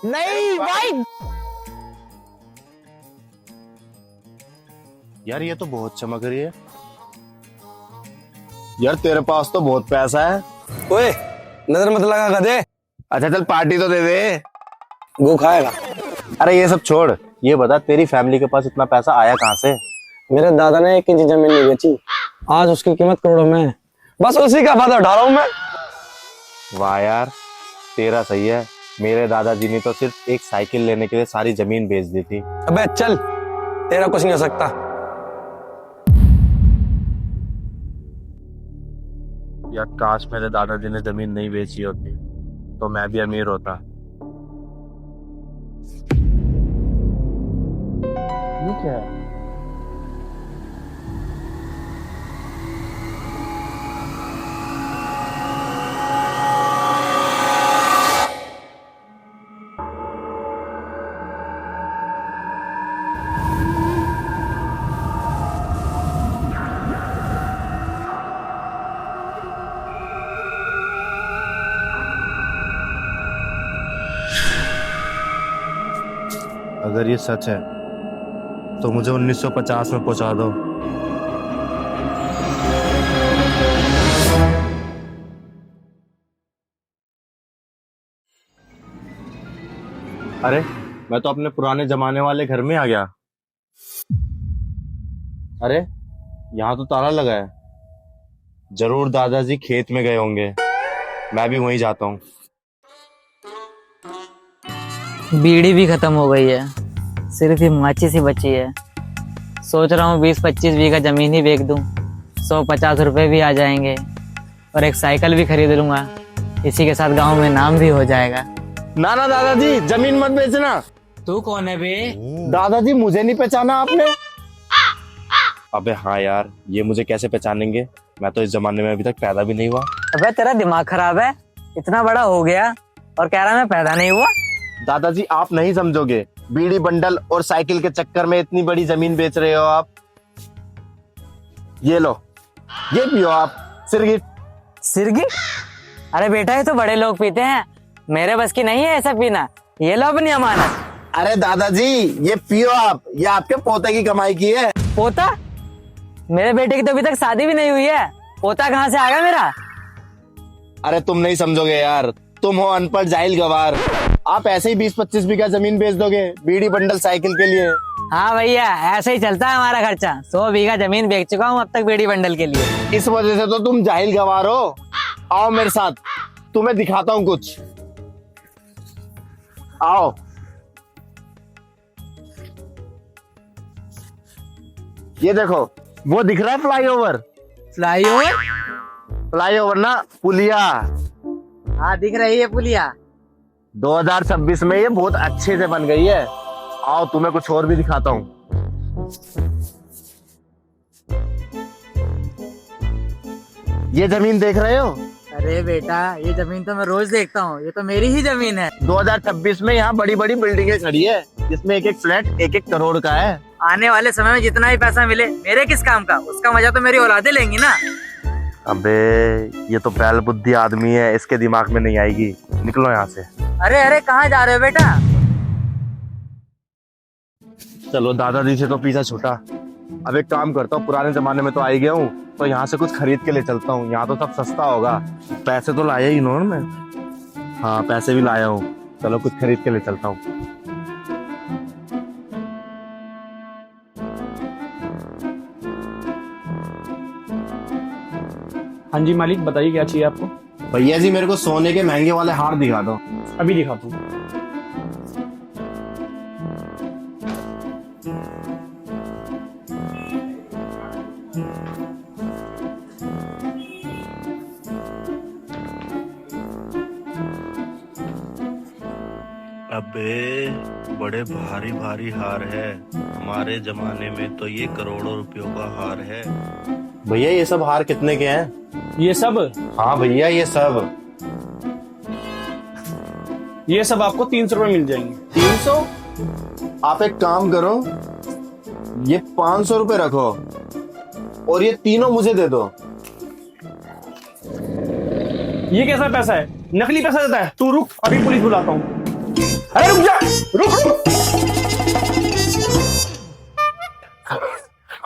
नहीं भाई। यार ये तो बहुत चमक रही है। यार तेरे पास तो बहुत पैसा है। ओए नजर मत लगा गधे, अच्छा चल पार्टी तो दे दे। गो खाएगा। अरे ये सब छोड़, ये बता तेरी फैमिली के पास इतना पैसा आया कहाँ से? मेरे दादा ने 1 इंच जमीन नहीं बेची, आज उसकी कीमत करोड़ों में है। बस उसी का फायदा उठा रहा हूं मैं। वाह यार तेरा सही है। मेरे दादाजी ने तो सिर्फ एक साइकिल लेने के लिए सारी जमीन बेच दी थी। अबे चल, तेरा कुछ नहीं हो सकता। यार काश मेरे दादाजी ने जमीन नहीं बेची होती तो मैं भी अमीर होता। ये क्या है? अगर ये सच है तो मुझे 1950 में पहुंचा दो। अरे मैं तो अपने पुराने जमाने वाले घर में आ गया। अरे यहाँ तो ताला लगा है। जरूर दादाजी खेत में गए होंगे, मैं भी वहीं जाता हूँ। बीड़ी भी खत्म हो गई है, सिर्फ ये माचिस ही बची है। सोच रहा हूँ 20-25 बीघा जमीन ही बेच दूं, 150 रुपए भी आ जाएंगे और एक साइकिल भी खरीद लूंगा। इसी के साथ गांव में नाम भी हो जाएगा। ना ना दादाजी जमीन मत बेचना। तू कौन है बे? दादाजी मुझे नहीं पहचाना आपने? अबे हाँ यार, ये मुझे कैसे पहचानेंगे? मैं तो इस जमाने में अभी तक पैदा भी नहीं हुआ। अबे तेरा दिमाग खराब है, इतना बड़ा हो गया और कह रहा मैं पैदा नहीं हुआ। दादाजी आप नहीं समझोगे, बीड़ी बंडल और साइकिल के चक्कर में इतनी बड़ी जमीन बेच रहे हो आप। ये लो, ये पियो आप सिरगिट। सिरगी? अरे बेटा ये तो बड़े लोग पीते हैं, मेरे बस की नहीं है ऐसा पीना। ये लो अपनी अमानत। अरे दादाजी ये पियो आप, ये आपके पोते की कमाई की है। पोता? मेरे बेटे की तो अभी तक शादी भी नहीं हुई है, पोता कहाँ से आ गया मेरा? अरे तुम नहीं समझोगे यार, तुम हो अनपढ़ जाहिल गवार। आप ऐसे ही 20-25 बीघा जमीन बेच दोगे बीड़ी बंडल साइकिल के लिए? हाँ भैया ऐसे ही चलता है हमारा खर्चा। 100 बीघा जमीन बेच चुका हूँ अब तक बीड़ी बंडल के लिए। इस वजह से तो तुम जाहिल गवार हो। आओ मेरे साथ, तुम्हें दिखाता हूँ कुछ। आओ। ये देखो, वो दिख रहा है फ्लाईओवर? फ्लाईओवर? फ्लाईओवर ना, पुलिया। हाँ दिख रही है पुलिया। 2026 में ये बहुत अच्छे से बन गई है। आओ तुम्हें कुछ और भी दिखाता हूँ। ये जमीन देख रहे हो? अरे बेटा ये जमीन तो मैं रोज देखता हूँ, ये तो मेरी ही जमीन है। 2026 में यहाँ बड़ी बड़ी बिल्डिंगें खड़ी है, जिसमें एक एक फ्लैट 1-1 करोड़ का है। आने वाले समय में जितना भी पैसा मिले मेरे किस काम का, उसका मजा तो मेरी औलादे लेंगी ना। अबे ये तो बैल बुद्धि आदमी है, इसके दिमाग में नहीं आएगी। निकलो यहाँ से। अरे अरे कहाँ जा रहे हो बेटा? चलो दादाजी से तो पीछा छूटा। अब एक काम करता हूँ, पुराने जमाने में तो आ ही गया हूँ, तो यहाँ से कुछ खरीद के ले चलता हूँ। यहाँ तो सब सस्ता होगा। पैसे तो लाया ही इन्होंने मैं। हाँ पैसे भी लाया हूँ, चलो कुछ खरीद के ले चलता हूँ। हाँ जी मालिक बताइए क्या चाहिए आपको? भैया जी मेरे को सोने के महंगे वाले हार दिखा दो। अभी दिखाता हूँ। अबे बड़े भारी भारी हार है, हमारे जमाने में तो ये करोड़ों रुपयों का हार है। भैया ये सब हार कितने के हैं? ये सब हाँ भैया ये सब। आपको 300 रुपए मिल जाएंगे। 300? आप एक काम करो, ये 500 रुपए रखो और ये तीनों मुझे दे दो। ये कैसा पैसा है? नकली पैसा देता है? तू रुक, अभी पुलिस बुलाता हूँ। अरे रुक जा, रुक।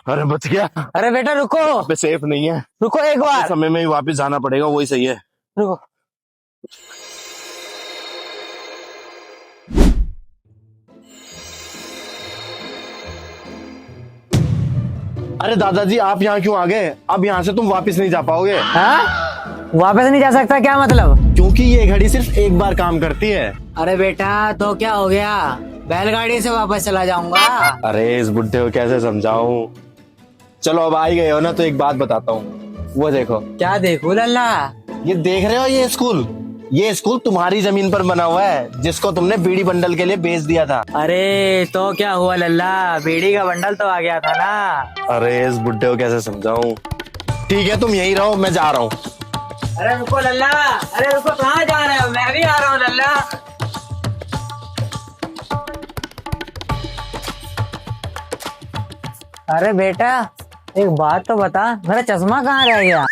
अरे बच गया। अरे बेटा रुको, पे सेफ नहीं है, रुको एक बार, समय में ही वापस जाना पड़ेगा, वही सही है। रुको। अरे दादाजी आप यहाँ क्यों आ गए? अब यहाँ से तुम वापस नहीं जा पाओगे, हाँ, वापस नहीं जा सकता क्या मतलब? क्योंकि ये घड़ी सिर्फ एक बार काम करती है। अरे बेटा तो क्या हो गया, बैलगाड़ी से वापस चला जाऊंगा। अरे इस बुढ़े को कैसे समझाऊं? चलो अब आ ही गए हो ना, तो एक बात बताता हूँ। वो देखो। क्या देखो लल्ला? ये देख रहे हो ये स्कूल तुम्हारी जमीन पर बना हुआ है, जिसको तुमने बीड़ी बंडल के लिए बेच दिया था। अरे तो क्या हुआ लल्ला, बीड़ी का बंडल तो आ गया था ना। अरे इस बुढ़े को कैसे समझाऊं? ठीक है तुम यहीं रहो, मैं जा रहा हूँ। अरे रुको लल्ला, अरे रुको, कहाँ जा रहे हो? मैं भी आ रहा हूँ लल्ला। अरे बेटा एक बात तो बता, मेरा चश्मा कहाँ रह गया?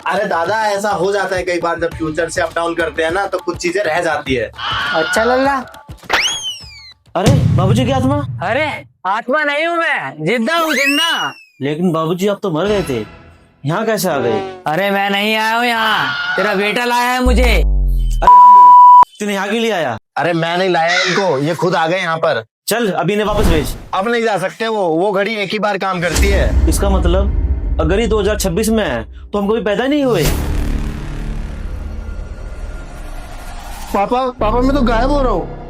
अरे दादा ऐसा हो जाता है कई बार, जब फ्यूचर से अप डाउन करते हैं ना तो कुछ चीजें रह जाती है। अच्छा लल्ला। अरे बाबूजी की आत्मा? अरे आत्मा नहीं हूँ मैं, जिंदा हूँ जिंदा। लेकिन बाबूजी आप तो मर गए थे, यहाँ कैसे आ गए? अरे मैं नहीं आया हूँ यहाँ, तेरा बेटा लाया है मुझे। तूने यहाँ के लिए आया? अरे मैं नहीं लाया इनको, ये खुद आ गए यहाँ पर। चल अभी इन्हें वापस भेज। अब नहीं जा सकते, वो घड़ी एक ही बार काम करती है। इसका मतलब अगर ये 2026 में है तो हम कभी पैदा नहीं हुए। पापा मैं तो गायब हो रहा हूँ।